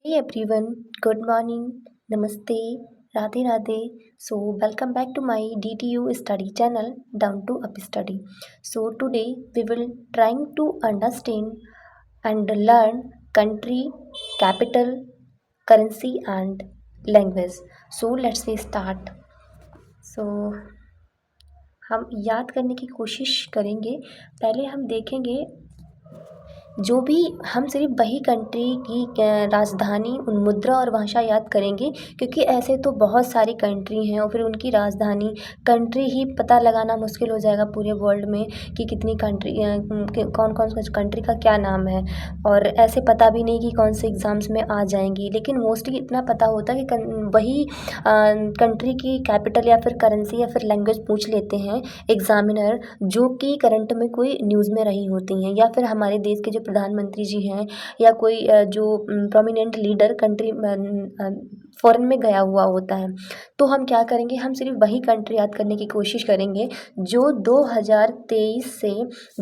Hey everyone, good morning, namaste, radhe radhe. So welcome back to my DTU study channel Down to Up Study. So today we will trying to understand and learn country, capital, currency and language. So let's we start. So हम याद करने की कोशिश करेंगे। पहले हम देखेंगे जो भी हम सिर्फ वही कंट्री की राजधानी मुद्रा और भाषा याद करेंगे, क्योंकि ऐसे तो बहुत सारी कंट्री हैं और फिर उनकी राजधानी कंट्री ही पता लगाना मुश्किल हो जाएगा पूरे वर्ल्ड में कि कितनी कंट्री कौन कौन सी कंट्री का क्या नाम है। और ऐसे पता भी नहीं कि कौन से एग्ज़ाम्स में आ जाएंगी, लेकिन मोस्टली इतना पता होता है कि वही कंट्री की कैपिटल या फिर करेंसी या फिर लैंग्वेज पूछ लेते हैं एग्ज़ामिनर, जो कि करंट में कोई न्यूज़ में रही होती हैं, या फिर हमारे देश के जो प्रधानमंत्री जी हैं या कोई जो प्रोमिनेंट लीडर कंट्री फॉरेन में गया हुआ होता है। तो हम क्या करेंगे, हम सिर्फ वही कंट्री याद करने की कोशिश करेंगे जो 2023 से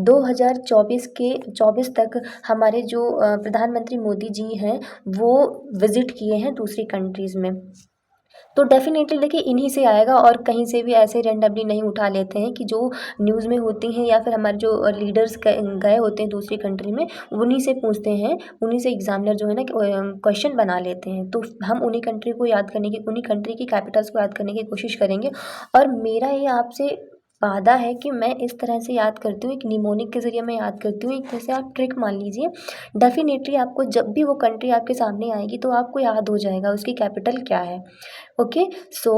2024 तक हमारे जो प्रधानमंत्री मोदी जी हैं वो विज़िट किए हैं दूसरी कंट्रीज़ में। तो डेफिनेटली देखिए इन्हीं से आएगा, और कहीं से भी ऐसे रैंडमली नहीं उठा लेते हैं कि जो न्यूज़ में होती हैं या फिर हमारे जो लीडर्स गए होते हैं दूसरी कंट्री में, उन्हीं से पूछते हैं, उन्हीं से एग्जामिनर जो है ना क्वेश्चन बना लेते हैं। तो हम उन्हीं कंट्री को याद करने की, उन्हीं कंट्री की कैपिटल्स को याद करने की कोशिश करेंगे। और मेरा ये आपसे वादा है कि मैं इस तरह से याद करती हूँ, एक निमोनिक के ज़रिए मैं याद करती हूँ। एक जैसे आप ट्रिक मान लीजिए, डेफिनेटली आपको जब भी वो कंट्री आपके सामने आएगी तो आपको याद हो जाएगा उसकी कैपिटल क्या है। ओके। सो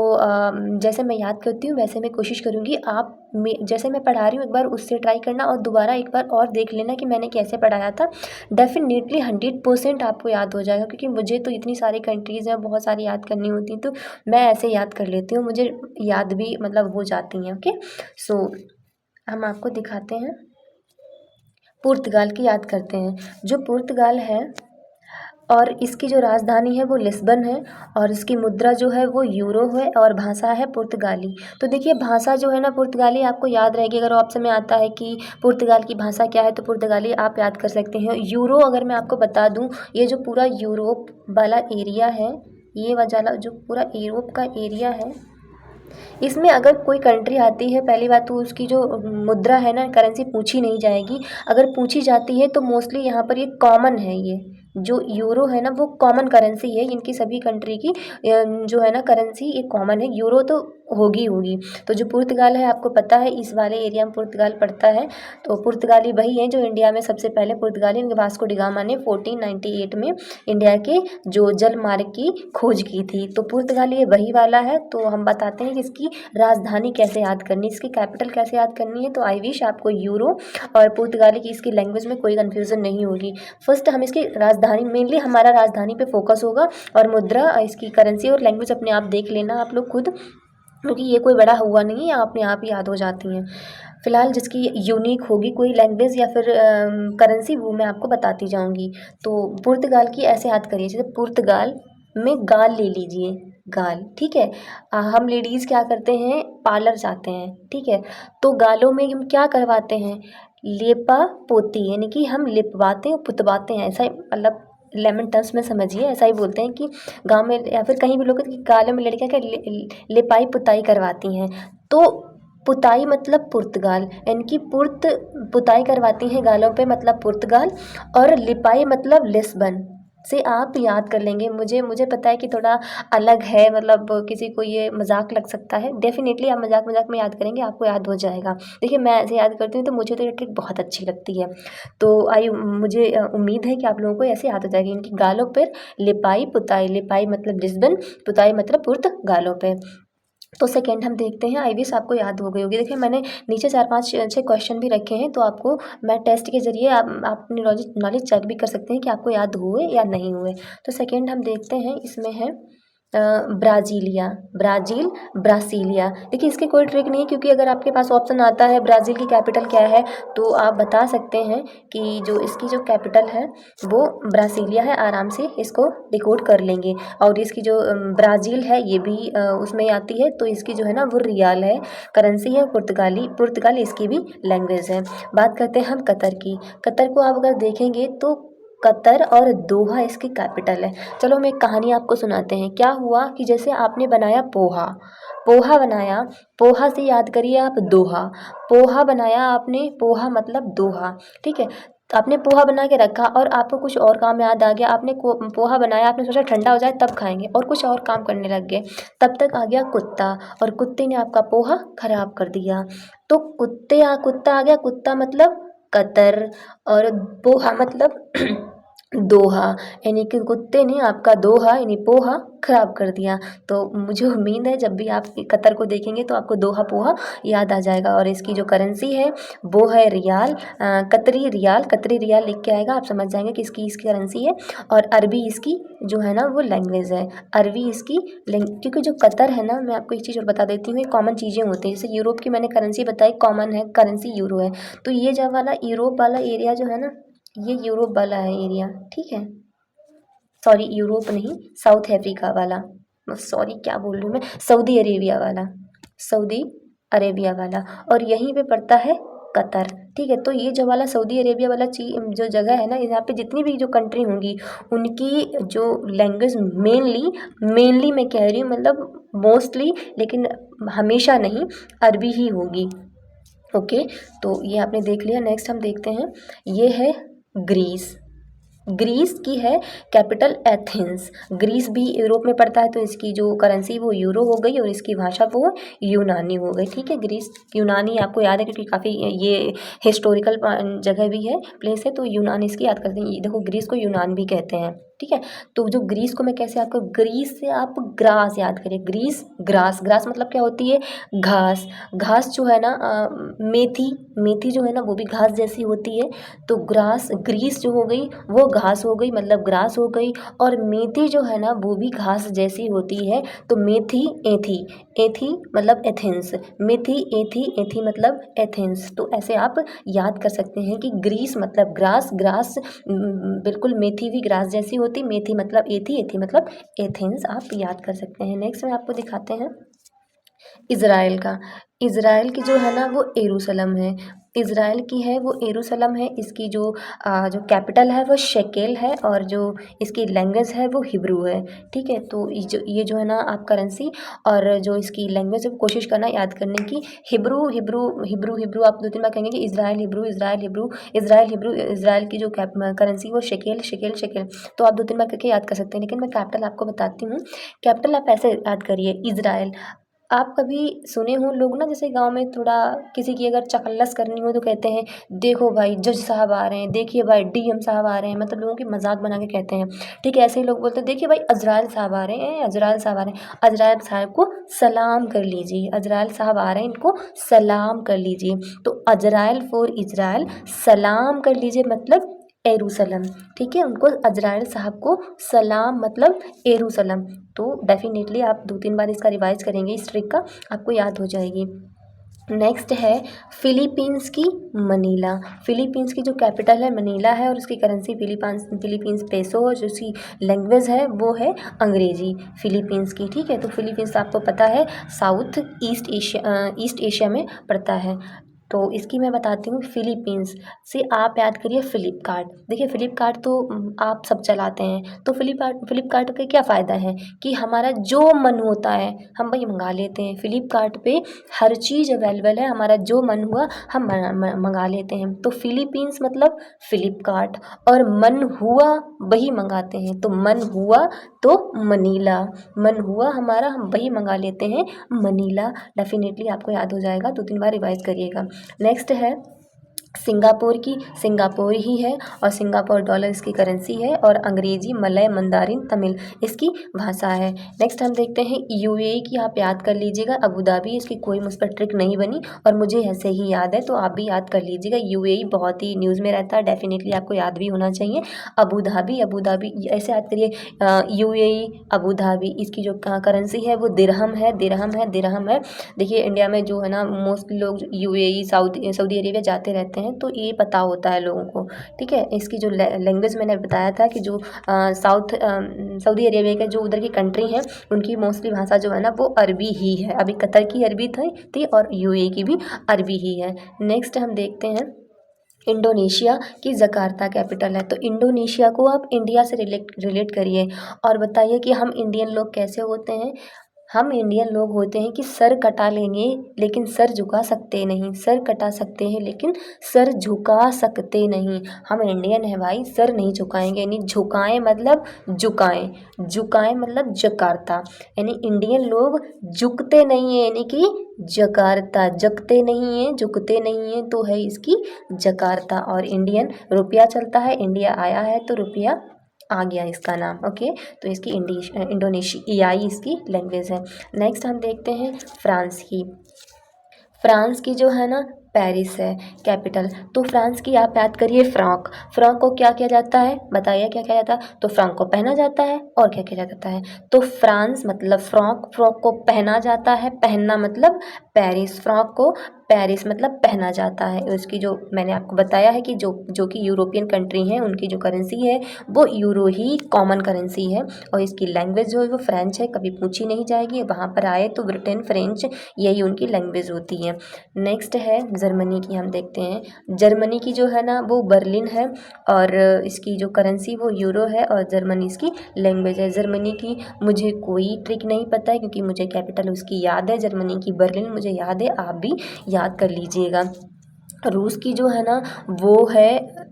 जैसे मैं याद करती हूँ वैसे मैं कोशिश करूँगी, आप जैसे मैं पढ़ा रही हूँ एक बार उससे ट्राई करना और दोबारा एक बार और देख लेना कि मैंने कैसे पढ़ाया था। डेफिनेटली 100% आपको याद हो जाएगा, क्योंकि मुझे तो इतनी सारी कंट्रीज़ हैं, बहुत सारी याद करनी होती हैं, तो मैं ऐसे याद कर लेती हूँ, मुझे याद भी मतलब हो जाती हैं। ओके। सो हम आपको दिखाते हैं, पुर्तगाल की याद करते हैं। जो पुर्तगाल है और इसकी जो राजधानी है वो लिस्बन है, और इसकी मुद्रा जो है वो यूरो है, और भाषा है पुर्तगाली। तो देखिए भाषा जो है ना पुर्तगाली आपको याद रहेगी। अगर ऑप्शन में आता है कि पुर्तगाल की भाषा क्या है तो पुर्तगाली आप याद कर सकते हैं। यूरो अगर मैं आपको बता दूं, ये जो पूरा यूरोप वाला एरिया है, ये वाला जो पूरा यूरोप का एरिया है, इसमें अगर कोई कंट्री आती है, पहली बात तो उसकी जो मुद्रा है ना, करेंसी पूछी नहीं जाएगी। अगर पूछी जाती है तो मोस्टली यहाँ पर ये कॉमन है, ये जो यूरो है ना वो कॉमन करेंसी है इनकी सभी कंट्री की। जो है ना करेंसी ये कॉमन है, यूरो तो होगी। तो जो पुर्तगाल है आपको पता है इस वाले एरिया में पुर्तगाल पड़ता है। तो पुर्तगाली वही है जो इंडिया में सबसे पहले पुर्तगाली वास्को डी गामा ने 1498 में इंडिया के जो जल मार्ग की खोज की थी। तो पुर्तगाली ये वही वाला है। तो हम बताते हैं कि इसकी राजधानी कैसे याद करनी, इसकी कैपिटल कैसे याद करनी है। तो आई विश आपको यूरो और पुर्तगाली की इसकी लैंग्वेज में कोई कन्फ्यूज़न नहीं होगी। फर्स्ट हम इसकी राजधानी, मेनली हमारा राजधानी पे फोकस होगा, और मुद्रा इसकी करेंसी और लैंग्वेज अपने आप देख लेना आप लोग खुद, क्योंकि ये कोई बड़ा हुआ नहीं है, अपने आप ही याद हो जाती हैं। फ़िलहाल जिसकी यूनिक होगी कोई लैंग्वेज या फिर करेंसी, वो मैं आपको बताती जाऊंगी। तो पुर्तगाल की ऐसे याद करिए, जैसे पुर्तगाल में गाल ले लीजिए, गाल, ठीक है। हम लेडीज़ क्या करते हैं, पार्लर जाते हैं, ठीक है। तो गालों में हम क्या करवाते हैं, लेपा पोती, यानी कि हम लिपवाते हैं पुतवाते हैं, ऐसा मतलब लेमन टर्म्स में समझिए, ऐसा ही बोलते हैं कि गांव में या फिर कहीं भी लोग गालों में लड़कियां क्या लिपाई पुताई करवाती हैं। तो पुताई मतलब पुर्तगाल, यानी कि पुताई करवाती हैं गालों पे मतलब पुर्तगाल, और लिपाई मतलब लिस्बन से आप याद कर लेंगे। मुझे पता है कि थोड़ा अलग है, मतलब किसी को ये मजाक लग सकता है, डेफिनेटली आप मजाक मजाक में याद करेंगे, आपको याद हो जाएगा। देखिए मैं ऐसे याद करती हूँ तो मुझे तो ये ट्रिक बहुत अच्छी लगती है। तो मुझे उम्मीद है कि आप लोगों को ऐसे याद हो जाएगी। इनकी गालों पर लिपाई पुताई, लिपाई मतलब लिस्बन, पुताई मतलब पुर्तगालों पे। तो सेकेंड हम देखते हैं, आई विश आपको याद हो गई होगी। देखिए मैंने नीचे 4-5-6 क्वेश्चन भी रखे हैं, तो आपको मैं टेस्ट के जरिए आप अपनी नॉलेज चेक भी कर सकते हैं कि आपको याद हुए या नहीं हुए। तो सेकेंड हम देखते हैं, इसमें है ब्राज़ीलिया, ब्राज़ील, ब्रासीलिया। देखिए इसकी कोई ट्रिक नहीं, क्योंकि अगर आपके पास ऑप्शन आता है ब्राज़ील की कैपिटल क्या है तो आप बता सकते हैं कि जो इसकी जो कैपिटल है वो ब्रासीलिया है, आराम से इसको डिकोड कर लेंगे। और इसकी जो ब्राज़ील है ये भी उसमें आती है, तो इसकी जो है ना वो रियाल है, करेंसी है पुर्तगाली इसकी भी लैंग्वेज है। बात करते हैं हम कतर की। कतर को आप अगर देखेंगे तो कतर और दोहा इसकी कैपिटल है। चलो हम एक कहानी आपको सुनाते हैं। क्या हुआ कि जैसे आपने बनाया पोहा, पोहा बनाया, पोहा से याद करिए आप दोहा, पोहा बनाया आपने, पोहा मतलब दोहा, ठीक है। आपने पोहा बना के रखा और आपको कुछ और काम याद आ गया, आपने पोहा बनाया, आपने सोचा ठंडा हो जाए तब खाएंगे और कुछ और काम करने लग गए, तब तक आ गया कुत्ता और कुत्ते ने आपका पोहा खराब कर दिया। तो कुत्ता आ गया, कुत्ता मतलब कतर और पोहा मतलब दोहा, यानी कि कुत्ते ने आपका दोहा यानी पोहा खराब कर दिया। तो मुझे उम्मीद है जब भी आप कतर को देखेंगे तो आपको दोहा पोहा याद आ जाएगा। और इसकी जो करेंसी है वो है रियाल, कतरी रियाल, कतरी रियाल लिख के आएगा, आप समझ जाएंगे कि इसकी करेंसी है। और अरबी इसकी जो है ना वो लैंग्वेज है, अरबी इसकी क्योंकि जो कतर है ना, मैं आपको एक चीज़ और बता देती हूँ, ये कॉमन चीज़ें होती हैं। जैसे यूरोप की मैंने करेंसी बताई, कॉमन है करेंसी यूरो है। तो ये जब वाला यूरोप वाला एरिया जो है ना, ये यूरोप वाला है एरिया, ठीक है। सॉरी यूरोप नहीं, साउथ अफ्रीका वाला, सॉरी क्या बोल रही हूँ मैं, सऊदी अरेबिया वाला, सऊदी अरेबिया वाला। और यहीं पे पड़ता है कतर, ठीक है। तो ये जो वाला सऊदी अरेबिया वाला जो जगह है ना, यहाँ पे जितनी भी जो कंट्री होंगी उनकी जो लैंग्वेज मेनली मैं कह रही हूँ, मतलब मोस्टली, लेकिन हमेशा नहीं, अरबी ही होगी। ओके, तो ये आपने देख लिया। नेक्स्ट हम देखते हैं, ये है ग्रीस। ग्रीस की है कैपिटल एथेंस। ग्रीस भी यूरोप में पड़ता है, तो इसकी जो करेंसी वो यूरो हो गई और इसकी भाषा वो यूनानी हो गई, ठीक है। ग्रीस यूनानी आपको याद है क्योंकि काफ़ी ये हिस्टोरिकल जगह भी है, प्लेस है, तो यूनानी इसकी याद करते हैं। देखो ग्रीस को यूनान भी कहते हैं, ठीक है। तो जो ग्रीस को मैं कैसे आपको, ग्रीस से आप ग्रास याद करिए, ग्रीस ग्रास, ग्रास मतलब क्या होती है, घास। घास जो है ना मेथी जो है ना वो भी घास जैसी होती है। तो ग्रीस जो हो गई वो घास हो गई, मतलब ग्रास हो गई। और मेथी जो है ना वो भी घास जैसी होती है। तो मेथी एथी, एथी मतलब एथेंस, मेथी एथी, एथी मतलब एथेंस। तो ऐसे आप याद कर सकते हैं कि ग्रीस मतलब ग्रास, ग्रास बिल्कुल मेथी भी ग्रास जैसी होती, मेथी मतलब एथी, एथी मतलब एथेंस, आप याद कर सकते हैं। नेक्स्ट में आपको दिखाते हैं इज़राइल का। इज़राइल की जो है ना वो यरूशलेम है, इज़राइल की है वो यरूशलेम है। इसकी जो कैपिटल है वो शेकेल है और जो इसकी लैंग्वेज है वो हिब्रू है, ठीक है। तो ये जो है ना आप करेंसी और जो इसकी लैंग्वेज है वो कोशिश करना याद करने की, हिब्रू हिब्रू हिब्रू हिब्रू, आप 2-3 बार कहेंगे कि Israel Hebrew, Israel Hebrew, Israel Hebrew. Israel की जो करेंसी वो शेकेल शेकेल शेकेल, तो आप 2-3 बार करके याद कर सकते हैं। लेकिन मैं कैपिटल आपको बताती हूँ, कैपिटल आप ऐसे याद करिए इज़राइल। आप कभी सुने हो लोग ना, जैसे गांव में थोड़ा किसी की अगर चकल्लस करनी हो तो कहते हैं देखो भाई जज साहब आ रहे हैं, देखिए भाई डीएम साहब आ रहे हैं, मतलब लोगों की मजाक बना के कहते हैं, ठीक है। ऐसे ही लोग बोलते हैं देखिए भाई अजराइल साहब आ रहे हैं, अजराइल साहब आ रहे हैं, अजराइल साहब को सलाम कर लीजिए, अजराइल साहब आ रहे हैं इनको सलाम कर लीजिए। तो अजराइल फॉर इजराइल, सलाम कर लीजिए मतलब यरूशलेम, ठीक है। उनको अजराइल साहब को सलाम मतलब यरूशलेम। तो डेफिनेटली आप 2-3 बार इसका रिवाइज करेंगे, इस ट्रिक का आपको याद हो जाएगी। नेक्स्ट है फिलीपींस की मनीला। फिलीपींस की जो कैपिटल है मनीला है और उसकी करेंसी फिलीपींस पेसो, और जो उसकी लैंग्वेज है वो है अंग्रेजी फिलीपींस की, ठीक है। तो फिलीपींस आपको पता है साउथ ईस्ट एशिया में पड़ता है। तो इसकी मैं बताती हूँ, फिलीपींस से आप याद करिए फ्लिपकार्ट। देखिए फ्लिपकार्ट तो आप सब चलाते हैं, तो फ्लिपकार्ट का क्या फ़ायदा है कि हमारा जो मन होता है हम वही मंगा लेते हैं। फ्लिपकार्ट पे हर चीज़ अवेलेबल है, हमारा जो मन हुआ हम मंगा लेते हैं। तो फिलीपींस मतलब फ्लिपकार्ट, और मन हुआ वही मंगाते हैं। तो मन हुआ तो मनीला, मन हुआ हमारा हम वही मंगा लेते हैं मनीला। डेफिनेटली आपको याद हो जाएगा, 2-3 बार रिवाइज करिएगा। नेक्स्ट है सिंगापुर की, सिंगापुर ही है और सिंगापुर डॉलर इसकी करेंसी है और अंग्रेजी मलय मंदारिन तमिल इसकी भाषा है। नेक्स्ट हम देखते हैं यूएई की, आप याद कर लीजिएगा अबू धाबी, इसकी कोई मुझ पर ट्रिक नहीं बनी और मुझे ऐसे ही याद है, तो आप भी याद कर लीजिएगा। यूएई बहुत ही न्यूज़ में रहता है, डेफिनेटली आपको याद भी होना चाहिए। अबू धाबी, अबू धाबी ऐसे याद करिए, यूएई अबू धाबी, इसकी जो करेंसी है वो दिरहम है, दिरहम है, दिरहम है। देखिए इंडिया में जो है ना मोस्टली लोग यूएई सऊदी अरेबिया जाते रहते हैं, तो ये पता होता है लोगों को, ठीक है। इसकी जो लैंग्वेज मैंने बताया था कि जो सऊदी अरेबिया के जो उधर की कंट्री हैं उनकी मोस्टली भाषा जो है ना वो अरबी ही है। अभी कतर की अरबी थी और यूएई की भी अरबी ही है। नेक्स्ट हम देखते हैं इंडोनेशिया की जकार्ता कैपिटल है। तो इंडोनेशिया को आप इंडिया से रिलेट करिए और बताइए कि हम इंडियन लोग कैसे होते हैं। हम इंडियन लोग होते हैं कि सर कटा लेंगे लेकिन सर झुका सकते नहीं, सर कटा सकते हैं लेकिन सर झुका सकते नहीं। हम इंडियन है भाई, सर नहीं झुकाएंगे, यानी झुकाएं मतलब झुकाएं, झुकाएं मतलब जकार्ता, यानी इंडियन लोग झुकते नहीं है, यानी कि जकार्ता, जगते नहीं है, झुकते नहीं है, तो है इसकी जकार्ता। और इंडियन रुपया चलता है, इंडिया आया है तो रुपया आ गया इसका नाम। ओके, तो इसकी इंडोनेशियाई इसकी लैंग्वेज है। नेक्स्ट हम देखते हैं फ्रांस की। फ्रांस की जो है ना पेरिस है कैपिटल। तो फ्रांस की आप याद करिए फ्रॉक। फ्रॉक को क्या किया जाता है, बताइए क्या किया जाता है। तो फ्रॉक को पहना जाता है और क्या किया जाता है। तो फ्रांस मतलब फ्रॉक, फ्रॉक को पहना जाता है, पहनना मतलब पेरिस, फ्रॉक को पेरिस मतलब पहना जाता है। उसकी जो मैंने आपको बताया है कि जो कि यूरोपियन कंट्री हैं उनकी जो करेंसी है वो यूरो ही कॉमन करेंसी है। और इसकी लैंग्वेज जो है वो फ्रेंच है, कभी पूछी नहीं जाएगी, वहाँ पर आए तो ब्रिटेन फ्रेंच यही उनकी लैंग्वेज होती है। नेक्स्ट है जर्मनी की, हम देखते हैं। जर्मनी की जो है ना वो बर्लिन है और इसकी जो करेंसी वो यूरो है और जर्मनी इसकी लैंग्वेज है। जर्मनी की मुझे कोई ट्रिक नहीं पता है क्योंकि मुझे कैपिटल उसकी याद है, जर्मनी की बर्लिन मुझे याद है, आप भी याद कर लीजिएगा। रूस की जो है ना वो है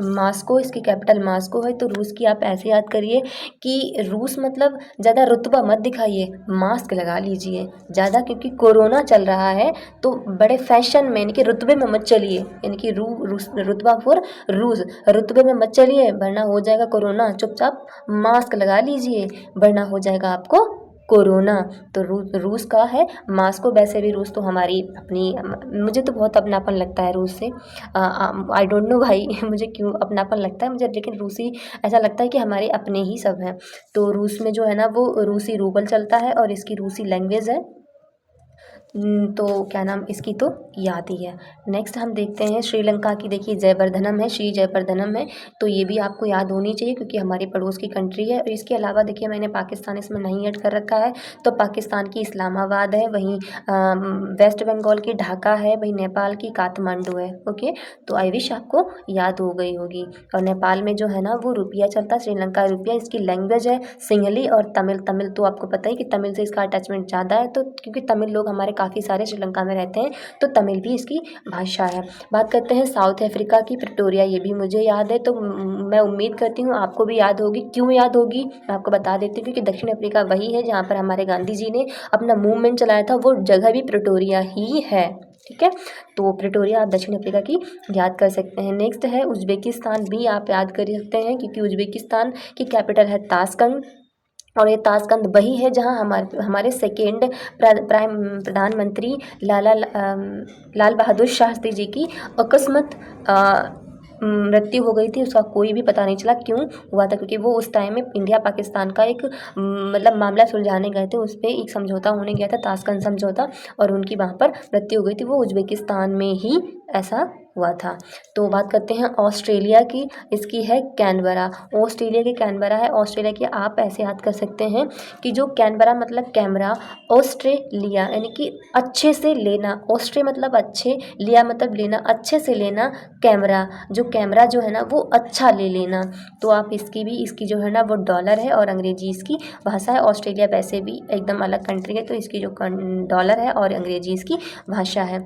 मास्को, इसकी कैपिटल मास्को है। तो रूस की आप ऐसे याद करिए कि रूस मतलब ज़्यादा रुतबा मत दिखाइए, मास्क लगा लीजिए ज़्यादा, क्योंकि कोरोना चल रहा है तो बड़े फैशन में यानी कि रुतबे में मत चलिए, यानी कि रुतबा फॉर रूस, रुतबे में मत चलिए वरना हो जाएगा कोरोना। चुपचाप मास्क लगा लीजिए वरना हो जाएगा आपको कोरोना। तो रूस का है मास्को। वैसे भी रूस तो हमारी अपनी, मुझे तो बहुत अपनापन लगता है रूस से। आई डोंट नो भाई मुझे क्यों अपनापन लगता है मुझे, लेकिन रूसी ऐसा लगता है कि हमारे अपने ही सब हैं। तो रूस में जो है ना वो रूसी रूबल चलता है और इसकी रूसी लैंग्वेज है। तो क्या नाम इसकी तो याद ही है। नेक्स्ट हम देखते हैं श्रीलंका की। देखिए जयवर्धनम है, श्री जयवर्धनम है, तो ये भी आपको याद होनी चाहिए क्योंकि हमारे पड़ोस की कंट्री है। और इसके अलावा देखिए मैंने पाकिस्तान इसमें नहीं ऐड कर रखा है, तो पाकिस्तान की इस्लामाबाद है, वहीं वेस्ट बंगाल की ढाका है, वहीं नेपाल की काठमांडू है। ओके, तो आई विश आपको याद हो गई होगी। और नेपाल में जो है ना वो रुपया चलता है, श्रीलंका रुपया। इसकी लैंग्वेज है सिंहली और तमिल। तमिल तो आपको पता ही कि तमिल से इसका अटैचमेंट ज़्यादा है, तो क्योंकि तमिल लोग हमारे काफ़ी सारे श्रीलंका में रहते हैं तो तमिल भी इसकी भाषा है। बात करते हैं साउथ अफ्रीका की, प्रिटोरिया। ये भी मुझे याद है, तो मैं उम्मीद करती हूँ आपको भी याद होगी। क्यों याद होगी मैं आपको बता देती हूँ, क्योंकि दक्षिण अफ्रीका वही है जहाँ पर हमारे गांधी जी ने अपना मूवमेंट चलाया था, वो जगह भी प्रिटोरिया ही है। ठीक है, तो प्रिटोरिया आप दक्षिण अफ्रीका की याद कर सकते हैं। नेक्स्ट है उज्बेकिस्तान, भी आप याद कर सकते हैं क्योंकि उज्बेकिस्तान की कैपिटल है ताशकंद। और ये ताशकंद वही है जहाँ हमारे सेकेंड प्रधानमंत्री लाल बहादुर शास्त्री जी की अकस्मात मृत्यु हो गई थी। उसका कोई भी पता नहीं चला क्यों हुआ था, क्योंकि वो उस टाइम में इंडिया पाकिस्तान का एक मतलब मामला सुलझाने गए थे, उस पर एक समझौता होने गया था, ताशकंद समझौता, और उनकी वहाँ पर मृत्यु हो गई थी। वो उज्बेकिस्तान में ही ऐसा हुआ था। तो बात करते हैं ऑस्ट्रेलिया की। इसकी है कैनबरा। ऑस्ट्रेलिया की कैनबरा है। ऑस्ट्रेलिया की आप ऐसे याद कर सकते हैं कि जो कैनबरा मतलब कैमरा, ऑस्ट्रेलिया यानी कि अच्छे से लेना, ऑस्ट्रे मतलब अच्छे, लिया मतलब लेना, अच्छे से लेना, कैमरा जो कैमरा जो है ना वो अच्छा ले लेना। तो आप इसकी जो है ना वो डॉलर है और अंग्रेजी इसकी भाषा है। ऑस्ट्रेलिया वैसे भी एकदम अलग कंट्री है, तो इसकी जो डॉलर है और अंग्रेजी इसकी भाषा है।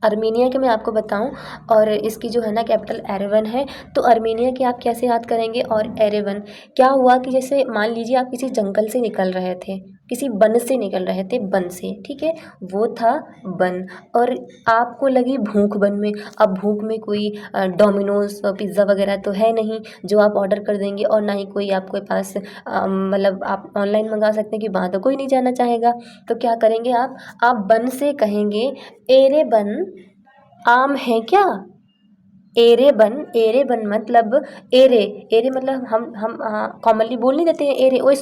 अर्मीनिया के मैं आपको बताऊं, और इसकी जो है ना कैपिटल एरेवन है। तो अर्मीनिया की आप कैसे याद करेंगे। और एरेवन क्या हुआ कि जैसे मान लीजिए आप किसी जंगल से निकल रहे थे, किसी वन से निकल रहे थे, वन से, ठीक है, वो था वन, और आपको लगी भूख वन में। अब भूख में कोई डोमिनोज पिज़्ज़ा वगैरह तो है नहीं जो आप ऑर्डर कर देंगे, और ना ही कोई आपके पास मतलब आप ऑनलाइन मंगा सकते हैं कि वहाँ तो कोई नहीं जाना चाहेगा। तो क्या करेंगे आप वन से कहेंगे एरे वन आम है क्या। एरे बन मतलब एरे, एरे मतलब हम कॉमनली बोल नहीं देते हैं एरे, ओए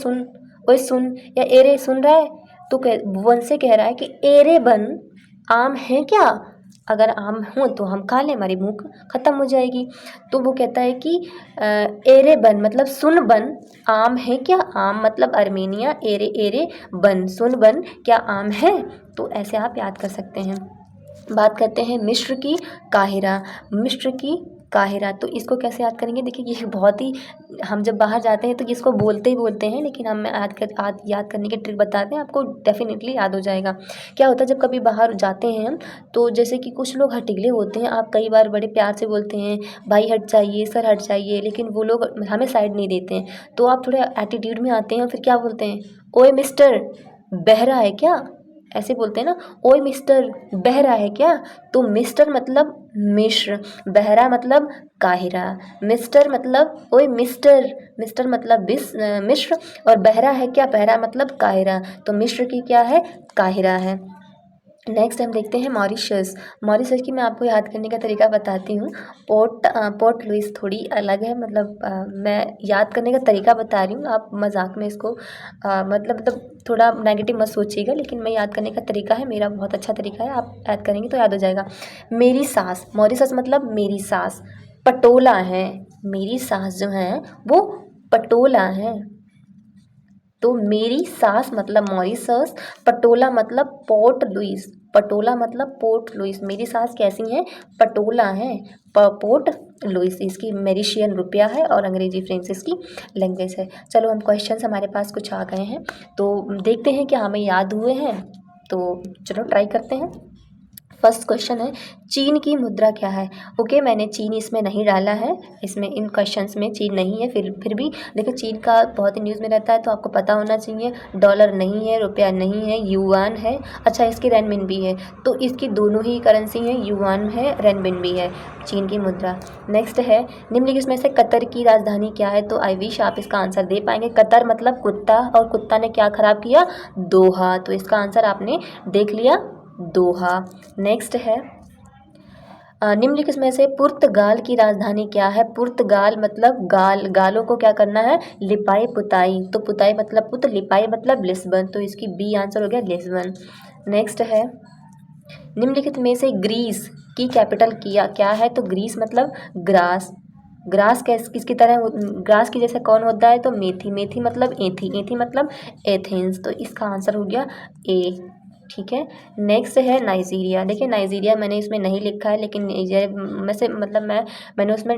सुन या एरे सुन रहा है। तो वन से कह रहा है कि एरे बन आम है क्या, अगर आम हो तो हम खा लें, हमारी भूख ख़त्म हो जाएगी। तो वो कहता है कि एरे बन मतलब सुन बन आम है क्या। आम मतलब अर्मेनिया, एरे एरे बन सुन बन क्या आम है। तो ऐसे आप याद कर सकते हैं। बात करते हैं मिस्र की काहिरा। मिस्र की काहिरा, तो इसको कैसे याद करेंगे? देखिए ये बहुत ही, हम जब बाहर जाते हैं तो इसको बोलते ही बोलते हैं, लेकिन हम याद करने की ट्रिक बताते हैं, आपको डेफिनेटली याद हो जाएगा। क्या होता है जब कभी बाहर जाते हैं हम, तो जैसे कि कुछ लोग हठीले होते हैं, आप कई बार बड़े प्यार से बोलते हैं भाई हट जाइए, सर हट जाइए, लेकिन वो लोग हमें साइड नहीं देते हैं, तो आप थोड़े एटीट्यूड में आते हैं और फिर क्या बोलते हैं, ओए मिस्टर बहरा है क्या, ऐसे बोलते हैं ना, ओए मिस्टर बहरा है क्या। तो मिस्टर मतलब मिस्र, बहरा मतलब काहिरा, मिस्टर मतलब ओए मिस्टर, मिस्टर मतलब मिस्र, और बहरा है क्या, बहरा मतलब काहिरा, तो मिस्र की क्या है, काहिरा है। नेक्स्ट हम देखते हैं मॉरिशस। मॉरिशस की मैं आपको याद करने का तरीका बताती हूँ। पोर्ट लुइस थोड़ी अलग है, मतलब मैं याद करने का तरीका बता रही हूँ, आप मजाक में इसको मतलब थोड़ा नेगेटिव मत सोचिएगा, लेकिन मैं याद करने का तरीका है मेरा बहुत अच्छा तरीका है, आप याद करेंगे तो याद हो जाएगा। मेरी सास, मॉरिशस मतलब मेरी सास, पटोला है, मेरी सास जो है वो पटोला है, तो मेरी सास मतलब मॉरिशस, पटोला मतलब पोर्ट लुइस, पटोला मतलब पोर्ट लुइस, मेरी सास कैसी हैं, पटोला है, पोर्ट लुइस, इसकी मेरिशियन रुपया है और अंग्रेजी फ्रेंच इसकी लैंग्वेज है। चलो हम क्वेश्चंस हमारे पास कुछ आ गए हैं, तो देखते हैं क्या हमें याद हुए हैं, तो चलो ट्राई करते हैं। फर्स्ट क्वेश्चन है चीन की मुद्रा क्या है। ओके, मैंने चीन इसमें नहीं डाला है, इसमें इन क्वेश्चंस में चीन नहीं है, फिर भी देखिए चीन का बहुत ही न्यूज़ में रहता है तो आपको पता होना चाहिए। डॉलर नहीं है, रुपया नहीं है, युआन है, अच्छा इसकी रेनमिन है, तो इसकी दोनों ही करेंसी हैं, युआन है रेनमिन है चीन की मुद्रा। नेक्स्ट है निम्नलिखित में से कतर की राजधानी क्या है, तो आई विश आप इसका आंसर दे पाएंगे। कतर मतलब कुत्ता, और कुत्ता ने क्या खराब किया, दोहा, तो इसका आंसर आपने देख लिया, दोहा। नेक्स्ट है निम्नलिखित में से पुर्तगाल की राजधानी क्या है। पुर्तगाल मतलब गालों को क्या करना है, लिपाई पुताई, तो पुताई मतलब पुत, लिपाई मतलब लिस्बन, तो इसकी बी आंसर हो गया लिस्बन। नेक्स्ट है निम्नलिखित में से ग्रीस की कैपिटल क्या है, तो ग्रीस मतलब ग्रास, ग्रास किसकी तरह, ग्रास की जैसे कौन होता है, तो मेथी, मेथी मतलब एथी, एथी मतलब एथेंस, तो इसका आंसर हो गया ए। ठीक है, नेक्स्ट है नाइजीरिया। देखिए नाइजीरिया मैंने इसमें नहीं लिखा है, लेकिन नाइजीरिया में से मतलब मैंने उसमें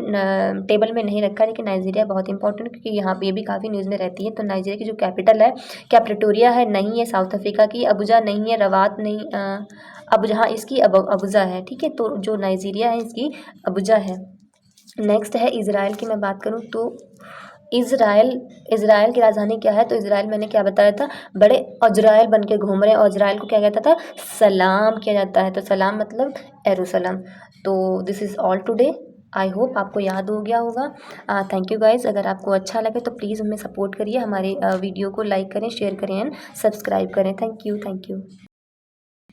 टेबल में नहीं रखा है, लेकिन नाइजीरिया बहुत इंपॉर्टेंट क्योंकि यहाँ पे ये भी काफ़ी न्यूज़ में रहती है। तो नाइजीरिया की जो कैपिटल है, क्या प्रिटोरिया है, नहीं है, साउथ अफ्रीका की, अबुजा नहीं है, रवात नहीं, अबुजा, हाँ इसकी अबुजा है, ठीक है, तो जो नाइजीरिया है इसकी अबुजा है। नेक्स्ट है इज़राइल की मैं बात करूँ तो इज़राइल की राजधानी क्या है, तो इज़राइल मैंने क्या बताया था, बड़े अजराइल बन के घूम रहे हैं, और इज़राइल को क्या कहता था, सलाम किया जाता है, तो सलाम मतलब एरूशलेम। तो this is all today, I hope आपको याद हो गया होगा। थैंक यू गाइज़, अगर आपको अच्छा लगे तो प्लीज़ हमें सपोर्ट करिए, हमारे वीडियो को लाइक करें, शेयर करें एंड सब्सक्राइब करें। Thank you.